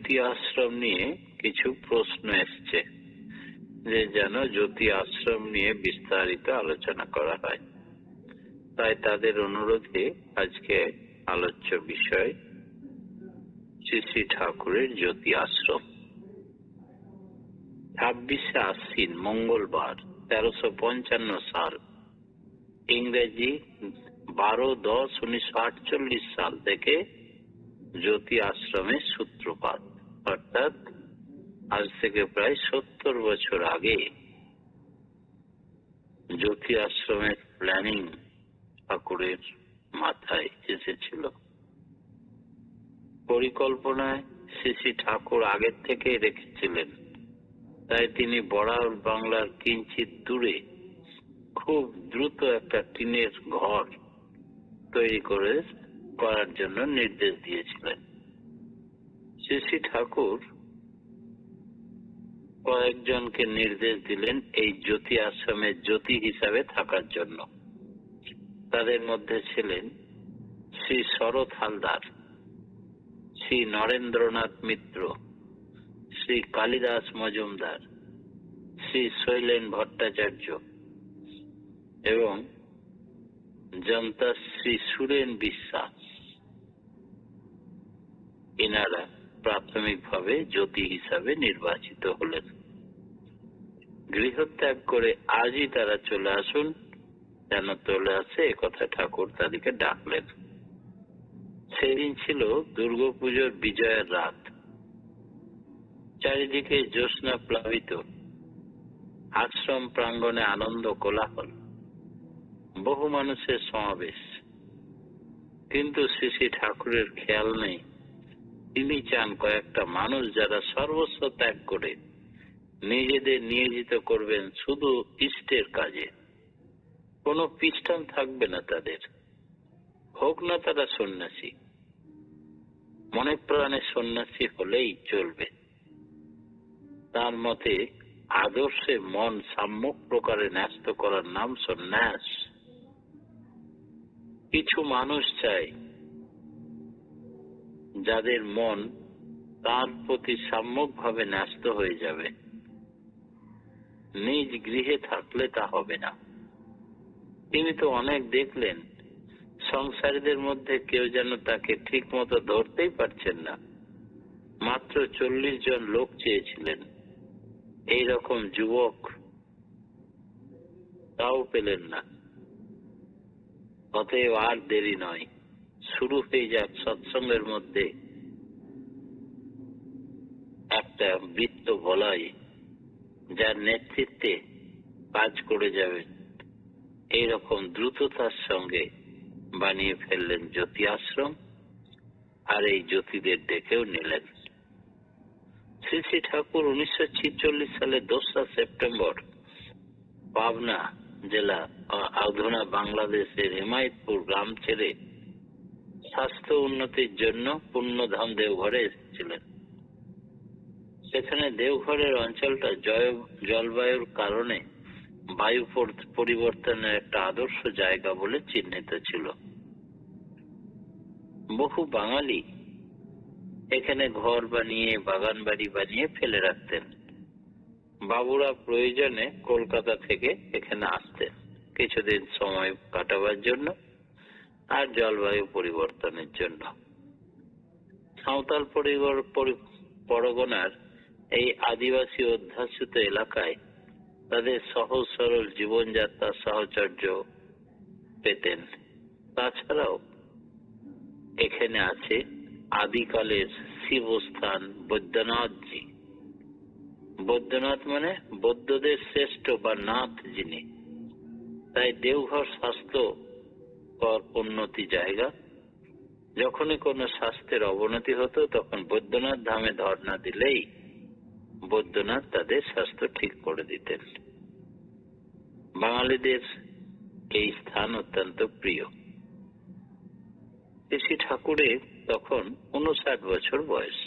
জ্যোতি আশ্রম নিয়ে কিছু প্রশ্ন এসছে, যে যেন জ্যোতি আশ্রম নিয়ে বিস্তারিত আলোচনা করা হয়। তাই তাদের অনুরোধে আজকে আলোচ্য বিষয় শ্রী শ্রী ঠাকুরের জ্যোতি আশ্রম। 26শে আশ্বিন মঙ্গলবার 1355 সাল, ইংরেজি 12-10-1948 সাল থেকে জ্যোতি আশ্রমের সূত্রপাত, অর্থাৎ আজ থেকে প্রায় 70 বছর আগে জ্যোতি আশ্রমের প্ল্যানিং ঠাকুরের মাথায় এসেছিল। পরিকল্পনায় শ্রী শ্রী ঠাকুর আগের থেকে রেখেছিলেন, তাই তিনি বড়াল বাংলার কিঞ্চিত দূরে খুব দ্রুত একটা টিনের ঘর তৈরি করার জন্য নির্দেশ দিয়েছিলেন। শ্রী শ্রী ঠাকুর কয়েকজনকে নির্দেশ দিলেন এই জ্যোতি আশ্রমের জ্যোতি হিসাবে থাকার জন্য। তাদের মধ্যে ছিলেন শ্রী শরৎ হালদার, শ্রী নরেন্দ্রনাথ মিত্র, শ্রী কালিদাস মজুমদার, শ্রী শৈলেন ভট্টাচার্য এবং জনতা শ্রী সুরেন বিশ্বাস। এনারা প্রাথমিকভাবে জ্যোতি হিসাবে নির্বাচিত হলেন। গৃহত্যাগ করে আজই তারা চলে আসুন, যেন চলে আসে একথা ঠাকুর তাদেরকে ডাকলেন। সেদিন ছিল দুর্গাপুজোর বিজয়ের রাত। চারিদিকে জ্যোৎস্না প্লাবিত, আশ্রম প্রাঙ্গণে আনন্দ কোলাহল, বহু মানুষের সমাবেশ। কিন্তু শ্রী শ্রী ঠাকুরের খেয়াল নেই, তিনি চান কয়েকটা মানুষ যারা সর্বস্ব ত্যাগ করে নিজেদের নিয়োজিত করবেন শুধু ইষ্টের কাজে। কোনো পিছটান থাকবে না তাদের, হোক না তারা সন্ন্যাসী, মনে প্রাণে সন্ন্যাসী হলেই চলবে। তার মতে আদর্শে মন সাম্যক প্রকারে ন্যস্ত করার নাম সন্ন্যাস। কিছু মানুষ চায় যাদের মন তার প্রতি সাম্যক ভাবে ন্যস্ত হয়ে যাবে। নিজ গৃহে থাকলে তা হবে না। তিনি তো অনেক দেখলেন, সংসারীদের মধ্যে কেউ যেন তাকে ঠিক মতো ধরতেই পারছেন না। মাত্র 40 জন লোক চেয়েছিলেন, এইরকম যুবক তাও পেলেন না। অতএব আর দেরি নয়, শুরু হয়ে যাক সৎসঙ্গের মধ্যে একটা বৃত্ত বলাই, যার নেতৃত্বে কাজ করে যাবে। এইরকম দ্রুততার সঙ্গে বানিয়ে ফেললেন জ্যোতি আশ্রম, আর এই জ্যোতিদের ডেকেও নিলেন। শ্রী শ্রী ঠাকুর 1946 সালে 2রা সেপ্টেম্বর পাবনা জেলা আধুনা বাংলাদেশের হিমায়তপুর গ্রাম ছেড়ে স্বাস্থ্য উন্নতির জন্য পুণ্যধাম দেওঘরে এসেছিলেন। সেখানে দেওঘরের অঞ্চলটা জলবায়ুর কারণে বায়ু পরিবর্তনের একটা আদর্শ জায়গা বলে চিহ্নিত ছিল। বহু বাঙালি এখানে ঘর বানিয়ে, বাগান বাড়ি বানিয়ে ফেলে রাখতেন। বাবুরা প্রয়োজনে কলকাতা থেকে এখানে আসতেন কিছুদিন সময় কাটাবার জন্য আর জলবায়ু পরিবর্তনের জন্য। সাঁওতাল পরগনার এই আদিবাসী অধ্যাসিত এলাকায় তাদের সহজ সরল জীবনযাত্রার সাহচর্য পেতেন। তাছাড়াও এখানে আছে আদিকালের শিবস্থান বৈদ্যনাথজি। বৈদ্যনাথ মানে বৌদ্ধদের শ্রেষ্ঠ বা নাথ যিনি। তাই দেওঘর স্বাস্থ্যকর উন্নতি জায়গা। যখনই কোনো স্বাস্থ্যের অবনতি হতো তখন বৈদ্যনাথ ধামে ধর্ণা দিলেই বৈদ্যনাথ তাদের স্বাস্থ্য ঠিক করে দিতেন। বাঙালিদের এই স্থান অত্যন্ত প্রিয়। শ্রী ঠাকুরের তখন 59 বছর বয়স।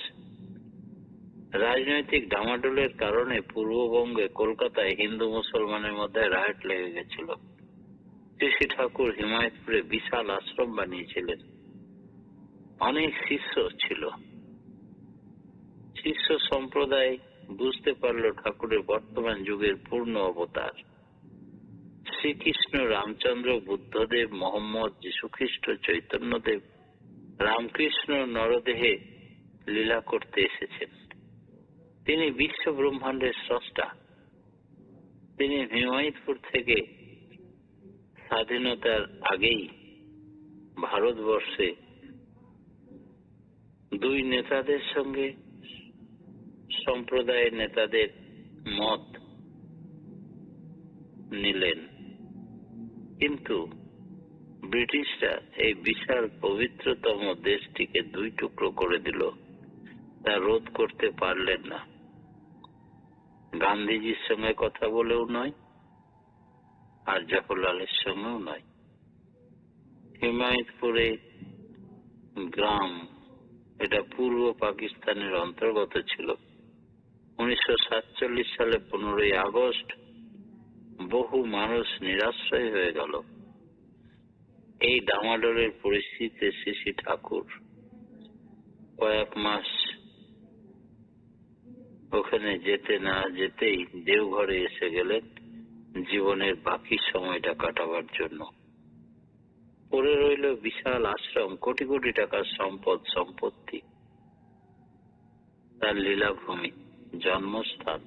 রাজনৈতিক ডামাডোলের কারণে পূর্ববঙ্গে কলকাতায় হিন্দু মুসলমানের মধ্যে রায়ট লেগে গেছিল। শ্রী ঠাকুর হিমায়তপুরে বিশাল আশ্রম বানিয়েছিলেন, অনেক শিষ্য ছিল। শিষ্য সম্প্রদায় বুঝতে পারল ঠাকুরের বর্তমান যুগের পূর্ণ অবতার শ্রীকৃষ্ণ, রামচন্দ্র, বুদ্ধদেব, মোহাম্মদ, যীশুখ্রিস্ট, চৈতন্যদেব, রামকৃষ্ণ নরদেহে লীলা করতে এসেছেন। তিনি বিশ্ব ব্রহ্মাণ্ডের স্রষ্টা। তিনি হিমায়তপুর থেকে স্বাধীনতার আগেই ভারতবর্ষে দুই নেতাদের সঙ্গে সম্প্রদায়ের নেতাদের মত নিলেন, কিন্তু ব্রিটিশরা এই বিশাল পবিত্রতম দেশটিকে দুই টুকরো করে দিল। তা রোধ করতে পারলেন না। গান্ধীজির সঙ্গে কথা বলেও নয়, আর জওহরলালের সঙ্গেও নয়। হিমায়তপুরে গ্রাম, এটা পূর্ব পাকিস্তানের অন্তর্গত ছিল। 1947 সালে 15ই আগস্ট বহু মানুষ নিরাশ্রয় হয়ে গেল। এই ডামাডোলের পরিস্থিতিতে শ্রী শ্রী ঠাকুর কয়েক মাস ওখানে যেতে না যেতেই দেওঘরে এসে গেলেন জীবনের বাকি সময়টা কাটাবার জন্য। পড়ে রইল বিশাল আশ্রম, কোটি কোটি টাকার সম্পত্তি, তার লীলাভূমি, জন্মস্থান।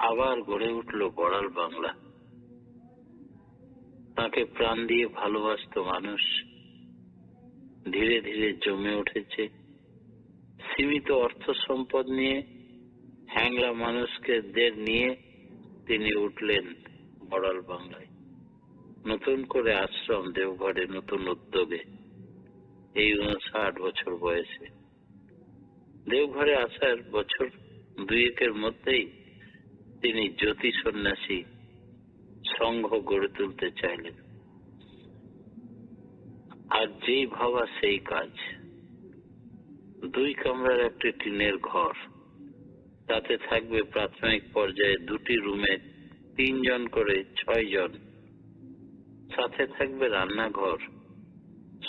আবার গড়ে উঠল বড়াল বাংলা। তাকে প্রাণ দিয়ে ভালোবাসত মানুষ। ধীরে ধীরে জমে উঠেছে। সীমিত অর্থ সম্পদ নিয়ে, হ্যাংলা মানুষকে নিয়ে তিনি উঠলেন বড়াল বাংলায়। নতুন করে আশ্রম দেওঘরে, নতুন উদ্যোগে, এই 59 বছর বয়সে। দেওঘরে আসার বছর দুয়েকের মধ্যেই তিনি জ্যোতি সন্ন্যাসী সংঘ গড়ে তুলতে চাইলেন। আর যেই ভাবা সেই কাজ। 2 কামরার একটি টিনের ঘর, তাতে থাকবে প্রাথমিক পর্যায়ে 2টি রুমে 3 জন করে 6 জন, সাথে থাকবে রান্নাঘর।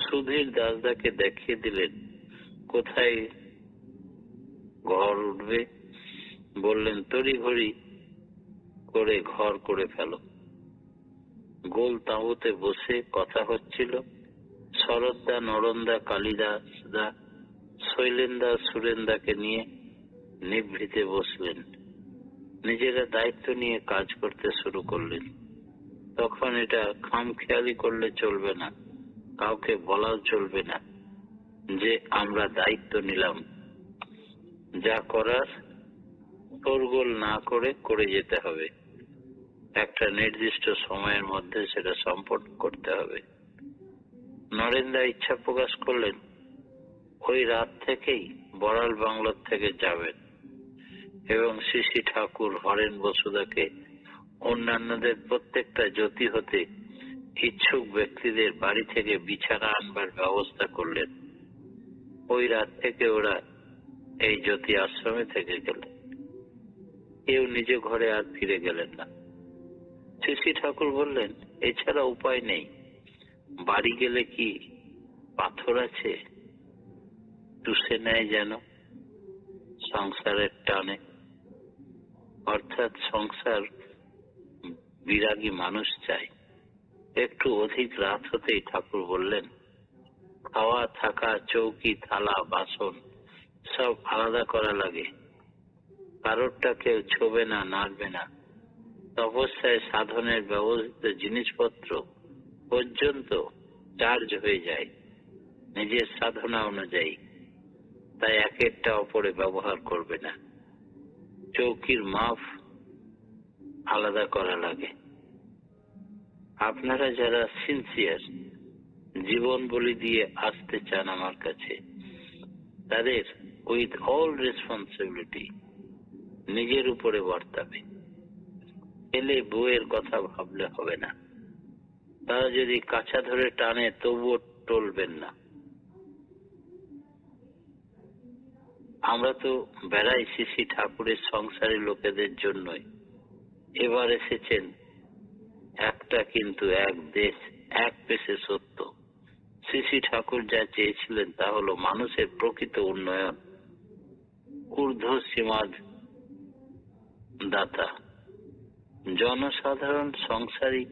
সুধীর দাসদাকে দেখিয়ে দিলেন কোথায় ঘর উঠবে। বললেন তড়িঘড়ি করে ঘর করে ফেলো। গোল তাঁবুতে বসে কথা হচ্ছিল। শরৎদা, নরন্দা, কালিদাস দা, শৈলেন্দা, সুরেন্দাকে নিয়ে নিভৃতে বসলেন। নিজেরা দায়িত্ব নিয়ে কাজ করতে শুরু করলেন। তখন এটা খামখেয়ালি করলে চলবে না, কাউকে বলাও চলবে না যে আমরা দায়িত্ব নিলাম। যা করার শোরগোল না করে যেতে হবে। একটা নির্দিষ্ট সময়ের মধ্যে সেটা সম্পন্ন করতে হবে। নরেন্দা ইচ্ছা প্রকাশ করলেন ওই রাত থেকেই বড়াল বাংলার থেকে যাবেন এবং শ্রী শ্রী ঠাকুর, হরেন বসুদাকে, অন্যান্যদের প্রত্যেকটা জ্যোতি হতে ইচ্ছুক ব্যক্তিদের বাড়ি থেকে বিছানা আনবার ব্যবস্থা করলেন। ওই রাত থেকে ওরা এই জ্যোতি আশ্রমে থেকে গেলেন। কেউ নিজ ঘরে আর ফিরে গেলেন না। শ্রী শ্রী ঠাকুর বললেন এছাড়া উপায় নেই। বাড়ি গেলে কি পাথর আছে চুষে নেয় যেন সংসারের টানে। অর্থাৎ সংসার বিরাগী মানুষ চাই। একটু অধিক রাত হতেই ঠাকুর বললেন খাওয়া, থাকা, চৌকি, থালা, বাসন সব আলাদা করা লাগে। কারোরটা কেউ ছোবে না, নাড়বে না। তপস্যায় সাধনের ব্যবহৃত জিনিসপত্র পর্যন্ত চার্জ হয়ে যায় নিজের সাধনা অনুযায়ী, তাই এক একটা অপরে ব্যবহার করবে না। চৌকির মাপ আলাদা করা লাগে। আপনারা যারা সিনসিয়ার, জীবন বলি দিয়ে আসতে চান আমার কাছে, তাদের উইথ অল রেসপন্সিবিলিটি নিজের উপরে বর্তাবে। ছেলে বউয়ের কথা ভাবলে হবে না। তারা যদি কাছা ধরে টানে তবুও টলবেন না। আমরা তো বেড়াই শ্রী শ্রী ঠাকুরের সংসারী লোকেদের জন্যই। এবার এসেছেন একটা, কিন্তু এক দেশ, এক পেশে সত্য। শ্রী শ্রী ঠাকুর যা চেয়েছিলেন তা হলো মানুষের প্রকৃত উন্নয়ন, ঊর্ধ্ব সীমার দাতা। জনসাধারণ সংসারী,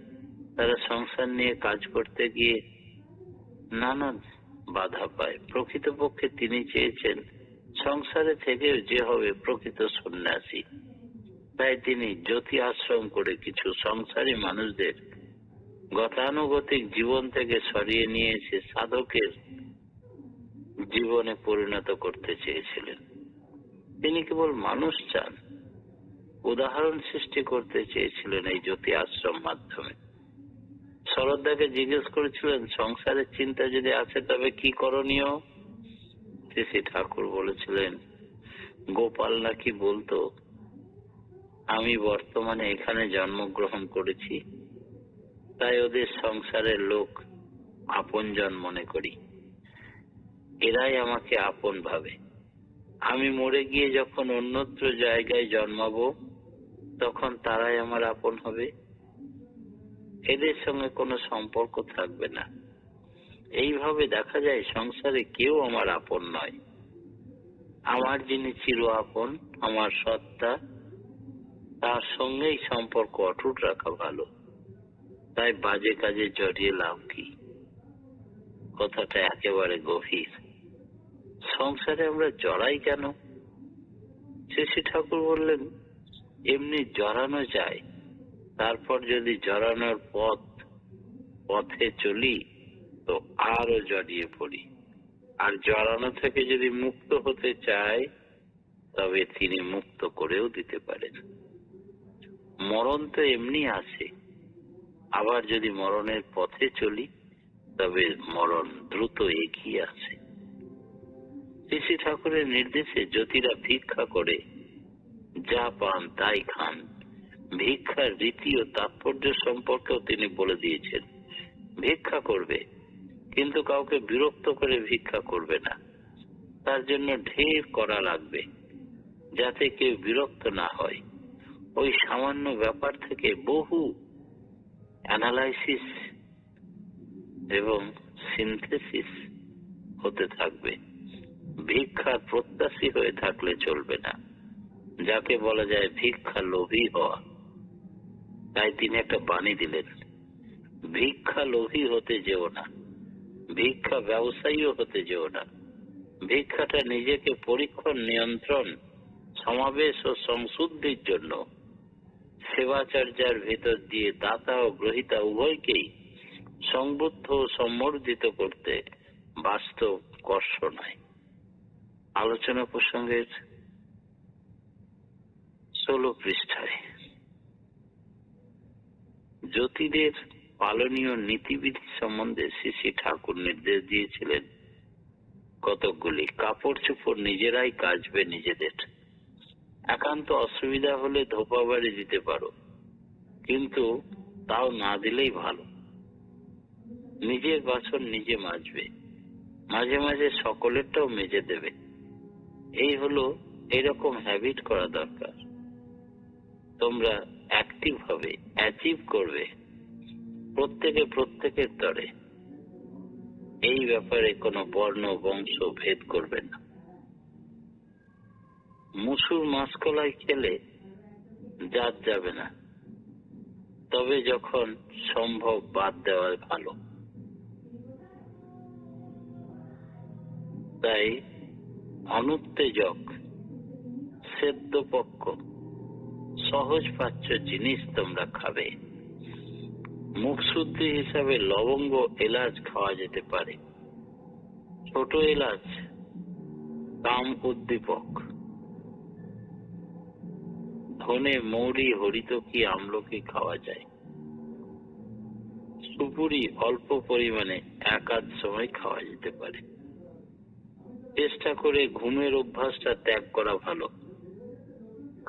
তারা সংসার নিয়ে কাজ করতে গিয়ে নানান বাধা পায়। প্রকৃতপক্ষে তিনি চেয়েছেন সংসারে থেকেও যে হবে প্রকৃত সন্ন্যাসী। তাই তিনি জ্যোতি আশ্রম করে কিছু সংসারী মানুষদের গতানুগতিক জীবন থেকে সরিয়ে নিয়ে এসে সাধকের জীবনে পরিণত করতে চেয়েছিলেন। তিনি কেবল মানুষ চান, উদাহরণ সৃষ্টি করতে চেয়েছিলেন এই জ্যোতি আশ্রম মাধ্যমে। শরদ্দাকে জিজ্ঞেস করেছিলেন, সংসারের চিন্তা যদি আসে তবে কি করণীয়? শ্রী ঠাকুর বলেছিলেন, গোপাল নাকি বলতো, আমি বর্তমানে এখানে জন্মগ্রহণ করেছি, তাই ওদের সংসারের লোক আপনজন মনে করি, এরাই আমাকে আপন ভাবে। আমি মরে গিয়ে যখন অন্যত্র জায়গায় জন্মাবো তখন তারাই আমার আপন হবে, এদের সঙ্গে কোনো সম্পর্ক থাকবে না। এইভাবে দেখা যায় সংসারে কেউ আমার আপন নয়। আমার যিনি চির আপন, আমার সত্তা, তার সঙ্গেই সম্পর্ক অটুট রাখা ভালো। তাই বাজে কাজে জড়িয়ে লাভ কি? কথাটা একেবারে গভীর। সংসারে আমরা জড়াই কেন? শ্রী ঠাকুর বললেন, এমনি জড়ানো যায়, তারপর যদি জড়ানোর পথে চলি তো আরো জড়িয়ে পড়ি। আর জড়ানো থেকে যদি মুক্ত হতে চাই তবে তিনি মুক্ত করেও দিতে পারেন। মরণ তো এমনি আসে, আবার যদি মরণের পথে চলি তবে মরণ দ্রুত এগিয়ে আসে। শ্রী ঠাকুরের নির্দেশে জ্যোতিরা ভিক্ষা করে, যা পান তাই খান। ভিক্ষার রীতি ও তাৎপর্য সম্পর্কেও তিনি বলে দিয়েছেন। ভিক্ষা করবে, কিন্তু কাউকে বিরক্ত করে ভিক্ষা করবে না। তার জন্য ঢের করা লাগবে, যাতে কেউ বিরক্ত না হয়। ওই সামান্য ব্যাপার থেকে বহু অ্যানালাইসিস এবং সিনথেসিস হতে থাকবে। ভিক্ষার প্রত্যাশী হয়ে থাকলে চলবে না, যাকে বলা যায় ভিক্ষা লোভী হওয়া। তাই তিনি একটা বাণী দিলেন, ভিক্ষা লোভী হতে যেও না, ভিক্ষা ব্যবসায়ীও হতে যেও না। ভিক্ষাটা নিজেকে পরীক্ষণ, নিয়ন্ত্রণ, সমাবেশ ও সংশুদ্ধির জন্য সেবাচর্যার ভেতর দিয়ে দাতা ও গ্রহীতা উভয়কেই সংবুদ্ধ ও সম্বর্ধিত করতে বাস্তব কর্ষ নয়। আলোচনা প্রসঙ্গের 16 পৃষ্ঠায় জ্যোতিদের পালনীয় নীতিবিধি সম্বন্ধে শ্রী ঠাকুর নির্দেশ দিয়েছিলেন কতকগুলি। কাপড় চোপড় নিজেরাই কাচবে নিজেদের। একান্ত অসুবিধা হলে ধোপা বাড়ি দিতে পারো, কিন্তু তাও না দিলেই ভালো। নিজের বাসন নিজে মাজবে, মাঝে মাঝে সকলেরটাও মেজে দেবে। এই হলো, এরকম হ্যাবিট করা দরকার। তোমরা অ্যাক্টিভ হবে, অ্যাচিভ করবে প্রত্যেকের তরে। এই ব্যাপারে কোনো বর্ণ বংশ ভেদ করবে না। মুসুর মাসকলাই খেলে জাত যাবে না, তবে যখন সম্ভব বাদ দেওয়া ভালো। তাই অনুত্তেজক, সেদ্ধপক্ষ, সহজ পাচ্য জিনিস তোমরা খাবে। মুখ শুদ্ধি হিসাবে লবঙ্গ, এলাচ খাওয়া যেতে পারে। ছোট এলাচ কাম উদ্দীপক। ধনে, মৌরি, হরিতকি, আমলকি খাওয়া যায়। সুপুরি অল্প পরিমাণে একাধ সময় খাওয়া যেতে পারে। চেষ্টা করে ঘুমের অভ্যাসটা ত্যাগ করা ভালো।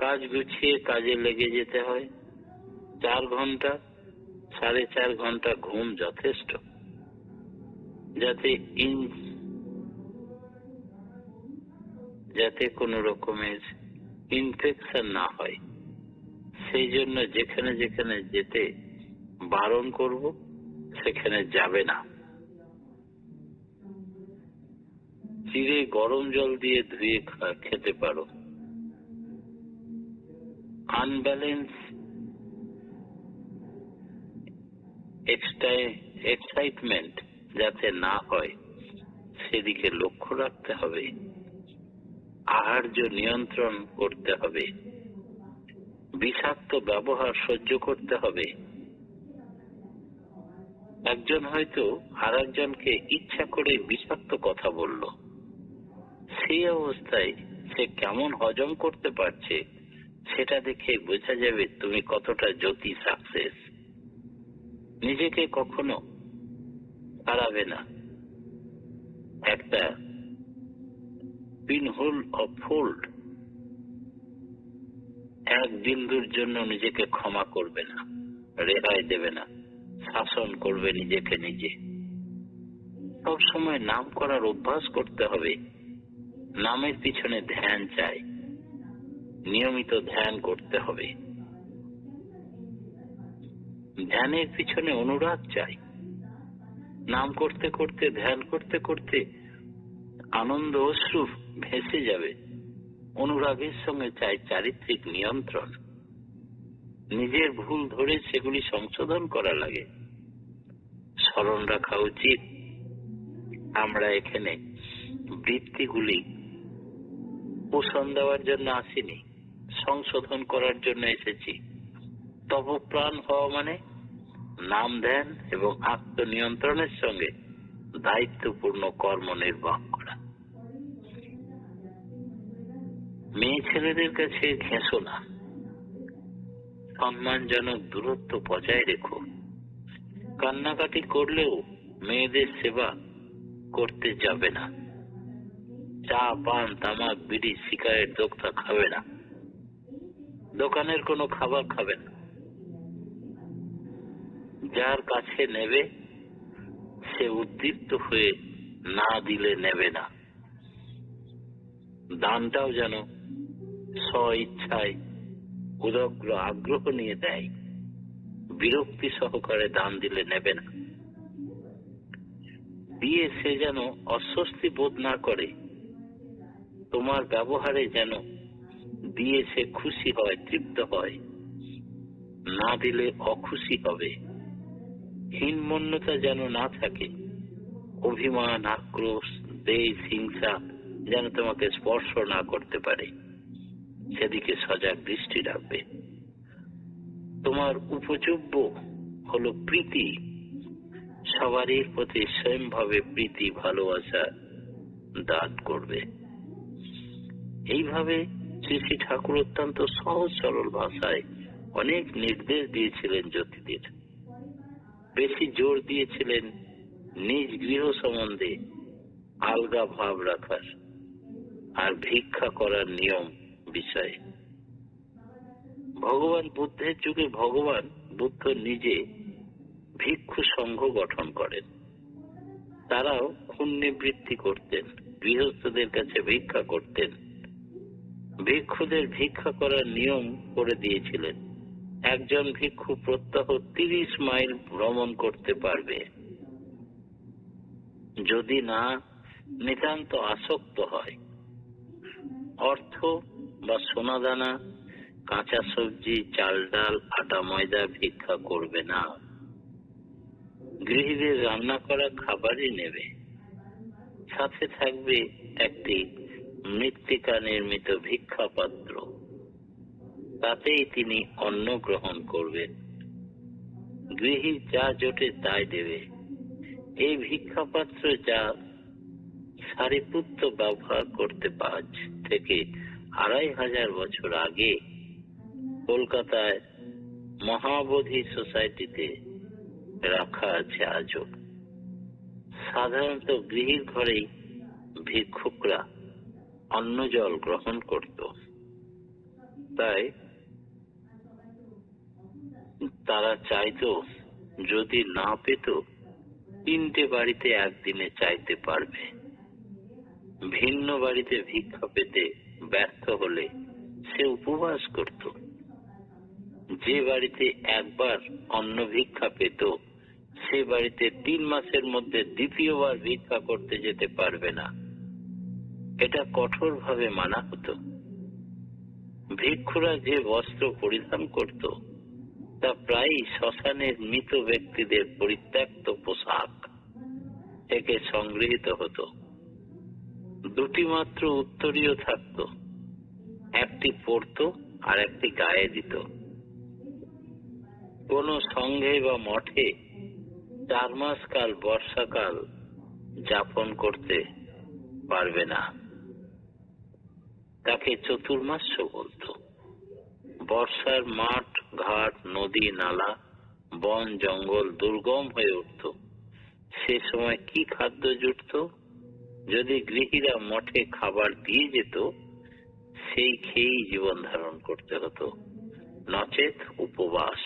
কাজ গুছিয়ে কাজে লেগে যেতে হয়। 4 ঘন্টা, 4.5 ঘন্টা ঘুম যথেষ্ট, যাতে কোনো রকমের ইনফেকশন না হয়। সেই জন্য যেখানে যেখানে যেতে বারণ করব সেখানে যাবে না। চিড়ে গরম জল দিয়ে ধুয়ে খেতে পারো। আনব্যালেন্স, এক্সাইটমেন্ট যাতে না হয় সেদিকে লক্ষ্য রাখতে হবে। আহার্য নিয়ন্ত্রণ করতে হবে। বিষাক্ত ব্যবহার সহ্য করতে হবে। একজন হয়তো আর একজনকে ইচ্ছা করে বিষাক্ত কথা বলল, সেই অবস্থায় সে কেমন হজম করতে পারছে সেটা দেখে বোঝা যাবে তুমি কতটা জ্যোতি সাকসেস। নিজেকে কখনো হারাবে না। একটা পিনহোল অফ ফোল্ড, এক বিন্দুর জন্য নিজেকে ক্ষমা করবে না, রেহাই দেবে না, শাসন করবে নিজেকে নিজে। সব সময় নাম করার অভ্যাস করতে হবে। নামের পিছনে ধ্যান চাই, নিয়মিত ধ্যান করতে হবে। ধ্যানের পিছনে অনুরাগ চাই। নাম করতে করতে, ধ্যান করতে করতে আনন্দ অশ্রু ভেসে যাবে। অনুরাগের সঙ্গে চাই চারিত্রিক নিয়ন্ত্রণ। নিজের ভুল ধরে সেগুলি সংশোধন করা লাগে। স্মরণ রাখা উচিত আমরা এখানে বৃত্তিগুলি পোষণ দেওয়ার জন্য আসিনি, সংশোধন করার জন্য এসেছি। তপপ্রাণ হওয়া মানে নাম ধ্যান এবং আত্মনিয়ন্ত্রণের সঙ্গে দায়িত্বপূর্ণ কর্ম নির্বাহ করা। মেয়ে ছেলেদের কাছে ঘেঁষো না, সম্মানজনক দূরত্ব বজায় রেখো। কান্নাকাটি করলেও মেয়েদের সেবা করতে যাবে না। চা, পান, তামাক, বিড়ি, সিগারেট, দোক্তা খাবে না। দোকানের কোনো খাবার খাবে না। যার কাছে নেবে সে উদ্দীপ্ত হয়ে না দিলে নেবে না। দানটাও যেন স্ব ইচ্ছায় উদগ্র আগ্রহ নিয়ে দেয়। বিরক্তি সহকারে দান দিলে নেবে না। দিয়ে সে যেন অস্বস্তি বোধ না করে। তোমার ব্যবহারে যেন দিয়ে সে খুশি হয়, তৃপ্ত হয়। না দিলে অখুশি হবে। হীনমন্যতা যেন না থাকে। অভিমান, আক্রোশ, দেশ, হিংসা যেন তোমাকে স্পর্শ না করতে পারে। সেদিকে সজাগ দৃষ্টি রাখবে। তোমার উপযোগ্য হলো প্রীতি। সবারই প্রতি স্বয়ংভাবে প্রীতি, ভালোবাসা দান করবে। এইভাবে শ্রী শ্রী ঠাকুর অত্যন্ত সহজ সরল ভাষায় অনেক নির্দেশ দিয়েছিলেন জ্যোতিদের। বেশি জোর দিয়েছিলেন নিজ গৃহ সম্বন্ধে আলগা ভাব রাখার আর ভিক্ষা করার নিয়ম বিষয়ে। ভগবান বুদ্ধের যুগে ভগবান বুদ্ধ নিজে ভিক্ষু সংঘ গঠন করেন। তারাও পুণ্যবৃত্তি করতেন, গৃহস্থদের কাছে ভিক্ষা করতেন। ভিক্ষুদের ভিক্ষা করার নিয়ম করে দিয়েছিলেন। একজন ভিক্ষু প্রত্যহ 30 মাইল ভ্রমণ করতে পারবে। যদি না নিতান্ত আসক্ত হয়। অর্থ বা সোনাদানা, কাঁচা সবজি, চাল ডাল, আটা ময়দা ভিক্ষা করবে না। গৃহীদের রান্না করা খাবারই নেবে। সাথে থাকবে একটি মৃত্তিকা নির্মিত ভিক্ষা পাত্র। তাতেই তিনি অন্ন গ্রহণ করবেন। গৃহী যা জোটে তাই দেবে। এই ভিক্ষা পাত্র যা সারিপুত্র ব্যবহার করতে আজ থেকে 2500 বছর আগে কলকাতায় মহাবোধি সোসাইটিতে রাখা আছে আজও। সাধারণত গৃহীর ঘরেই ভিক্ষুকরা অন্ন জল গ্রহণ করত। তাই তারা চাইতো যদি না পেত 3টে বাড়িতে একদিনে চাইতে পারবে। ভিন্ন বাড়িতে ভিক্ষা পেতে ব্যর্থ হলে সে উপবাস করত। যে বাড়িতে একবার অন্ন ভিক্ষা পেত সে বাড়িতে 3 মাসের মধ্যে দ্বিতীয়বার ভিক্ষা করতে যেতে পারবে না। এটা কঠোরভাবে মানা হতো। ভিক্ষুরা যে বস্ত্র পরিধান করত তা প্রায় শ্মশানের মৃত ব্যক্তিদের পরিত্যক্ত পোশাক থেকে সংগৃহীত হতো। দুটি মাত্র উত্তরীয় থাকত, একটি পরত আর একটি গায়ে দিত। কোন সংঘে বা মঠে 4 মাস কাল বর্ষাকাল যাপন করতে পারবে না, তাকে চতুর্মাস্য বলতো। বর্ষার মাঠ ঘাট নদী নালা বন জঙ্গল দুর্গম হয়ে উঠত। সে সময় কি খাদ্য জুটত? যদি গৃহীরা মঠে খাবার দিয়ে যেত সেই খেয়েই জীবন ধারণ করতে হতো, নচেত উপবাস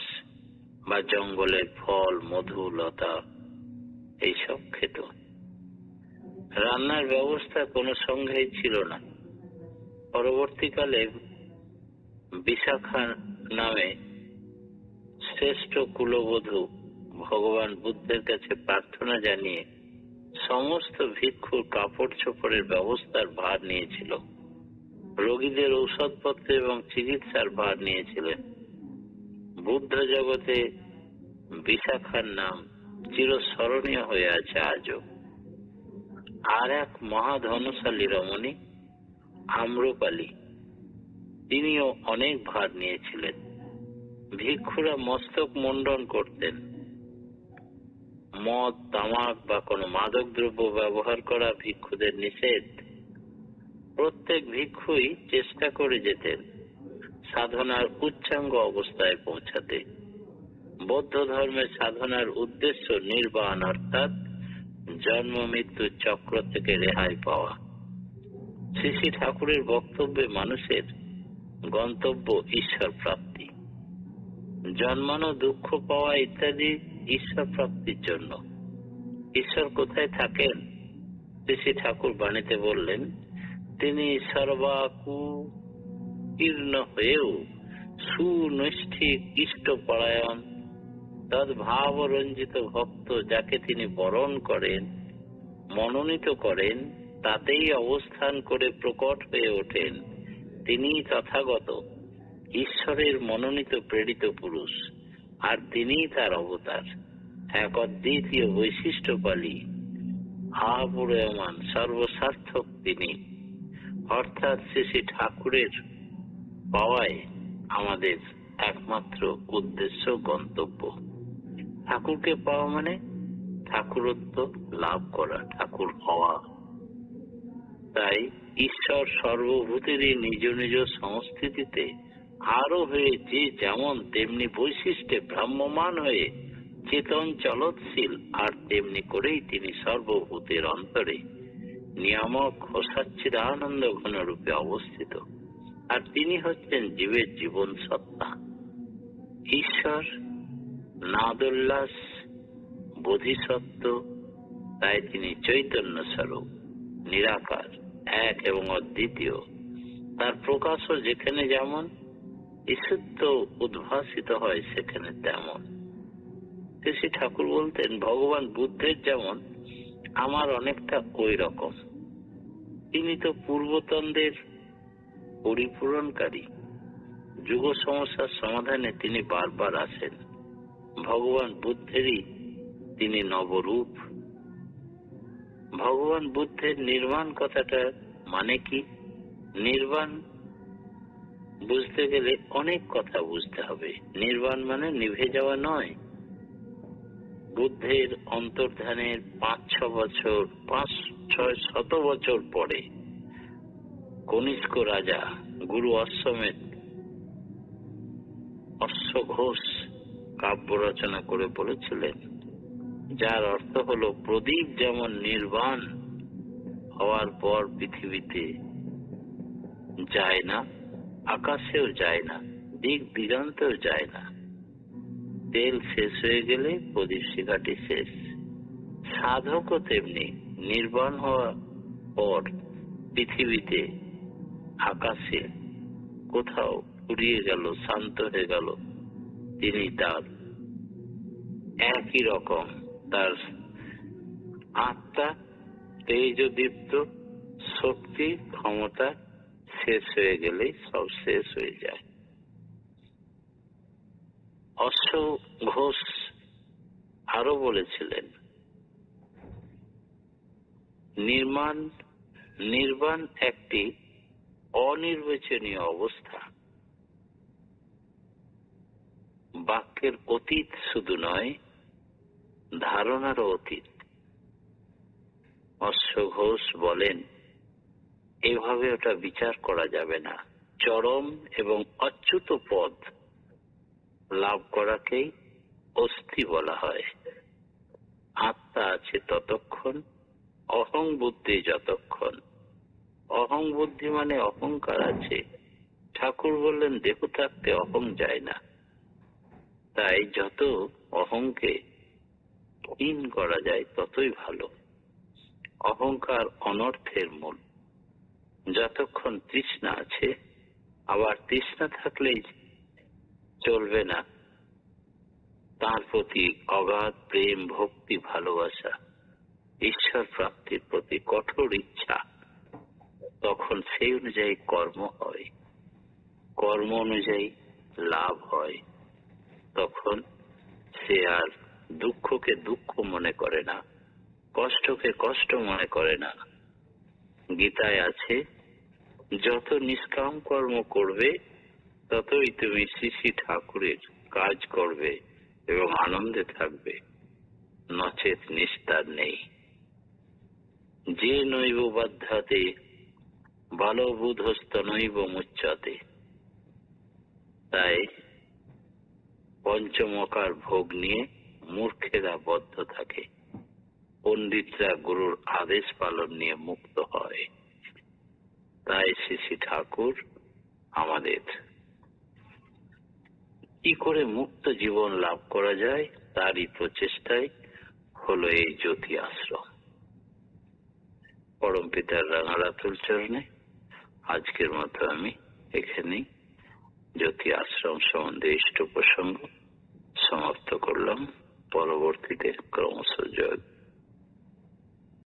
বা জঙ্গলের ফল মধু লতা এইসব খেত। রান্নার ব্যবস্থা কোনো সংঘেই ছিল না। পরবর্তীকালে বিশাখা নামে শ্রেষ্ঠ কুলবধূ ভগবান বুদ্ধের কাছে প্রার্থনা জানিয়ে সমস্ত ভিক্ষুর কাপড় চোপড়ের ব্যবস্থার ভার নিয়েছিল, রোগীদের ঔষধপত্র এবং চিকিৎসার ভার নিয়েছিলেন। বুদ্ধ জগতে বিশাখার নাম চিরস্মরণীয় হয়ে আছে আজও। আর এক মহাধনশালী রমণী আম্রপালি, তিনিও অনেক ভার নিয়েছিলেন। ভিক্ষুরা মস্তক মুন্ডন করতেন। মদ তামাক বা কোনো মাদক দ্রব্য ব্যবহার করা ভিক্ষুদের নিষেধ। প্রত্যেক ভিক্ষুই চেষ্টা করে যেতেন সাধনার উচ্চাঙ্গ অবস্থায় পৌঁছাতে। বৌদ্ধ ধর্মের সাধনার উদ্দেশ্য নির্বাণ, অর্থাৎ জন্ম মৃত্যুর চক্র থেকে রেহাই পাওয়া। শ্রী শ্রী ঠাকুরের বক্তব্যে মানুষের গন্তব্য ঈশ্বর প্রাপ্তি, জন্মানো, দুঃখ পাওয়া ইত্যাদি ঈশ্বর প্রাপ্তির জন্য। ঈশ্বর কোথায় থাকেন? শ্রী শ্রী ঠাকুর বাণীতে বললেন, তিনি সর্বাকুকীর্ণ হয়েও সুনিষ্ঠিক ইষ্টপরায়ণ তদ্ভাব রঞ্জিত ভক্ত, যাকে তিনি বরণ করেন মনোনীত করেন তাতেই অবস্থান করে প্রকট হয়ে ওঠেন। তিনি তথাগত ঈশ্বরের মনোনীত প্রেরিত পুরুষ, আর তিনিই তার অবতার। এক অদ্বিতীয় বৈশিষ্ট্যপালী আবুরয়মান সর্বসার্থক তিনি, অর্থাৎ শ্রী শ্রী ঠাকুরের পাওয়ায় আমাদের একমাত্র উদ্দেশ্য, গন্তব্য। ঠাকুরকে পাওয়া মানে ঠাকুরত্ব লাভ করা, ঠাকুর হওয়া। তাই ঈশ্বর সর্বভূতেরই নিজ নিজ সংস্থিতিতে আরো হয়ে যে যেমন তেমনি বৈশিষ্ট্যে ভ্রাম্যমান হয়ে চেতন চলৎশীল, আর তেমনি করেই তিনি সর্বভূতের অন্তরে নিয়ামক ও সচ্চিদানন্দ ঘন রূপে অবস্থিত। আর তিনি হচ্ছেন জীবের জীবন সত্তা। ঈশ্বর নাদোল্লাস বোধিসত্ত্ব, তাই তিনি চৈতন্য স্বরূপ, নিরাকার, এক এবং অদ্বিতীয়। তার প্রকাশও যেখানে যেমন ঈশ্বরত্ব উদ্ভাসিত হয় সেখানে তেমন। শ্রী ঠাকুর বলতেন, ভগবান বুদ্ধের যেমন আমার অনেকটা ওই রকম। তিনি তো পূর্বতনদের পরিপূরণকারী। যুগ সমস্যার সমাধানে তিনি বারবার আসেন। ভগবান বুদ্ধেরই তিনি নবরূপ। ভগবান বুদ্ধের নির্বাণ কথাটা মানে কি? নির্বাণ বুঝতে গেলে অনেক কথা বুঝতে হবে। নির্বাণ মানে নিভে যাওয়া নয়। বুদ্ধের অন্তর্ধানের 5-6 বছর পরে কনিষ্ক রাজা গুরু অশ্বঘোষ কাব্য রচনা করে বলেছিলেন, যার অর্থ হলো, প্রদীপ যেমন নির্বাণ হওয়ার পর পৃথিবীতে যায় না, আকাশেও যায় না, দিক দিগন্তেও যায় না, তেল শেষ হয়ে গেলে প্রদীপ শিখাটি শেষ। সাধকও তেমনি নির্বাণ হওয়ার পর পৃথিবীতে আকাশে কোথাও ফুরিয়ে গেল, শান্ত হয়ে গেল, তিনি তার একই রকম তার আত্মা তেজদীপ্ত শক্তি ক্ষমতা শেষ হয়ে গেলেই সব শেষ হয়ে যায়। অশ্ব ঘোষ আরো বলেছিলেন, নির্বাণ একটি অনির্বচনীয় অবস্থা। বাক্যের অতীত শুধু নয়, ধারণারও অতীত। অশ্ব ঘোষ বলেন, এভাবে ওটা বিচার করা যাবে না। চরম এবং অচ্যুত পদ লাভ করাকেই অস্থি বলা হয়। আত্মা আছে ততক্ষণ, অহং বুদ্ধি যতক্ষণ। অহং বুদ্ধি মানে অহংকার আছে। ঠাকুর বললেন, দেহ থাকতে অহং যায় না। তাই যত অহংকে হীন করা যায় ততই ভালো। অহংকার অনর্থের মূল। যতক্ষণ তৃষ্ণা আছে, আবার তৃষ্ণা থাকলেই চলবে না, তার প্রতি অগাধ প্রেম, ভক্তি, ভালোবাসা, ঈশ্বর প্রাপ্তির প্রতি কঠোর ইচ্ছা, তখন সেই অনুযায়ী কর্ম হয়, কর্ম অনুযায়ী লাভ হয়। তখন সে আর দুঃখকে দুঃখ মনে করে না, কষ্টকে কষ্ট মনে করে না। গীতায় আছে, যত নিষ্কাম কর্ম করবে ততই তুমি শ্রী শ্রী ঠাকুরের কাজ করবে এবং আনন্দে থাকবে, নচেত নিস্তার নেই। যে নৈব বাধ্যাতে বালবুধস্ত নৈব মুচ্যতে। তাই পঞ্চমকার ভোগ নিয়ে মূর্খেরা বদ্ধ থাকে, পণ্ডিতরা গুরুর আদেশ পালন নিয়ে মুক্ত হয়। তাই শ্রী শ্রী ঠাকুর আমাদের কি করে মুক্ত জীবন লাভ করা যায় তারই প্রচেষ্টায় হলো এই জ্যোতি আশ্রম। পরম পিতার রাঙারাতুল চরণে আজকের মতো আমি এখানেই জ্যোতি আশ্রম সম্বন্ধে ইষ্ট প্রসঙ্গ সমাপ্ত করলাম। পরবর্তীতে ক্রমশ জয়